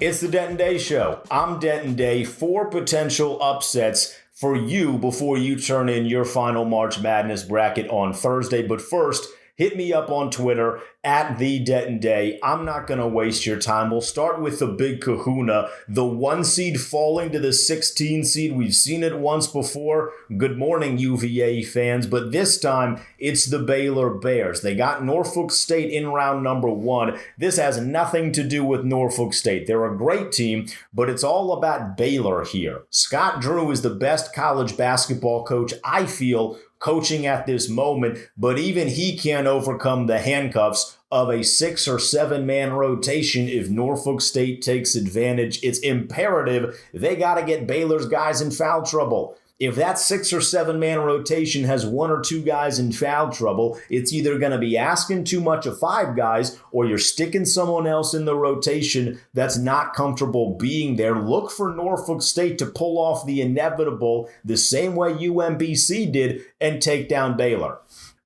It's the Denton Day Show. I'm Denton Day. 4 potential upsets for you before you turn in your final March Madness bracket on Thursday. But first, hit me up on Twitter at the Denton Day. I'm not going to waste your time. We'll start with the big kahuna, the 1 seed falling to the 16 seed. We've seen it once before. Good morning, UVA fans. But this time, it's the Baylor Bears. They got Norfolk State in round number 1. This has nothing to do with Norfolk State. They're a great team, but it's all about Baylor here. Scott Drew is the best college basketball coach, I feel, coaching at this moment, but even he can't overcome the handcuffs of a 6 or 7 man rotation if Norfolk State takes advantage. It's imperative they got to get Baylor's guys in foul trouble. If that 6 or 7 man rotation has 1 or 2 guys in foul trouble, it's either going to be asking too much of 5 guys or you're sticking someone else in the rotation that's not comfortable being there. Look for Norfolk State to pull off the inevitable the same way UMBC did and take down Baylor.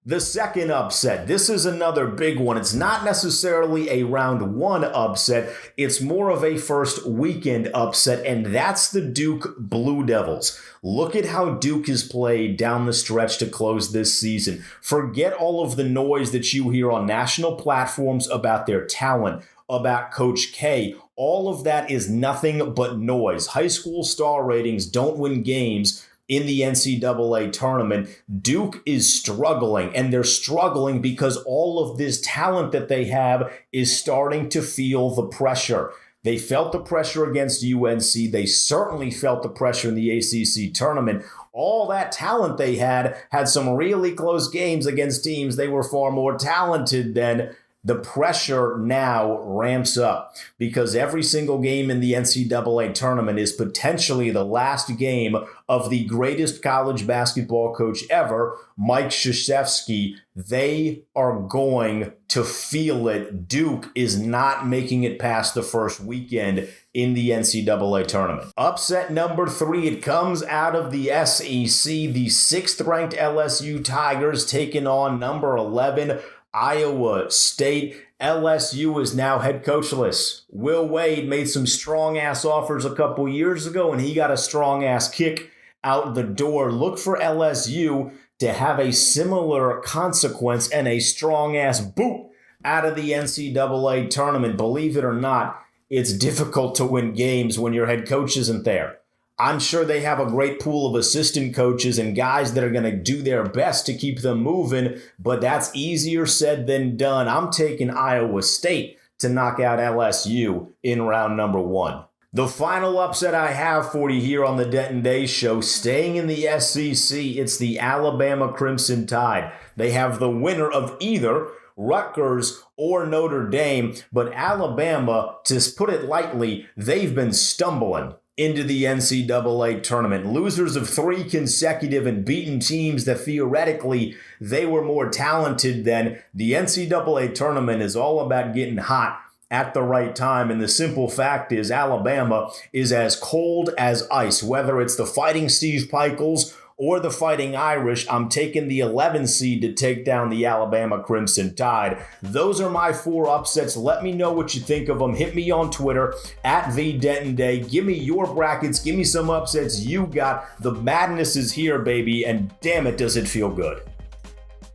The second upset, this is another big one. It's not necessarily a round 1 upset. It's more of a first weekend upset, and that's the Duke Blue Devils. Look at how Duke has played down the stretch to close this season. Forget all of the noise that you hear on national platforms about their talent, about Coach K. All of that is nothing but noise. High school star ratings don't win games in the NCAA tournament. Duke is struggling, and they're struggling because all of this talent that they have is starting to feel the pressure. They felt the pressure against UNC. They certainly felt the pressure in the ACC tournament. All that talent they had some really close games against teams they were far more talented than. The pressure now ramps up because every single game in the NCAA tournament is potentially the last game of the greatest college basketball coach ever, Mike Krzyzewski. They are going to feel it. Duke is not making it past the first weekend in the NCAA tournament. Upset number 3, it comes out of the SEC. The 6th-ranked LSU Tigers taking on number 11 Iowa State. LSU is now head coachless. Will Wade made some strong-ass offers a couple years ago, and he got a strong-ass kick out the door. Look for LSU to have a similar consequence and a strong-ass boot out of the NCAA tournament. Believe it or not, it's difficult to win games when your head coach isn't there. I'm sure they have a great pool of assistant coaches and guys that are going to do their best to keep them moving, but that's easier said than done. I'm taking Iowa State to knock out LSU in round number 1. The final upset I have for you here on the Denton Day Show, staying in the SEC, it's the Alabama Crimson Tide. They have the winner of either Rutgers or Notre Dame, but Alabama, to put it lightly, they've been stumbling into the NCAA tournament. Losers of 3 consecutive and beaten teams that theoretically they were more talented than. The NCAA tournament is all about getting hot at the right time, and the simple fact is Alabama is as cold as ice. Whether it's the Fighting Steve Pikiels or the Fighting Irish, I'm taking the 11 seed to take down the Alabama Crimson Tide. Those are my 4 upsets. Let me know what you think of them. Hit me on Twitter at the Denton Day. Give me your brackets. Give me some upsets you got. The madness is here, baby, and damn it, does it feel good.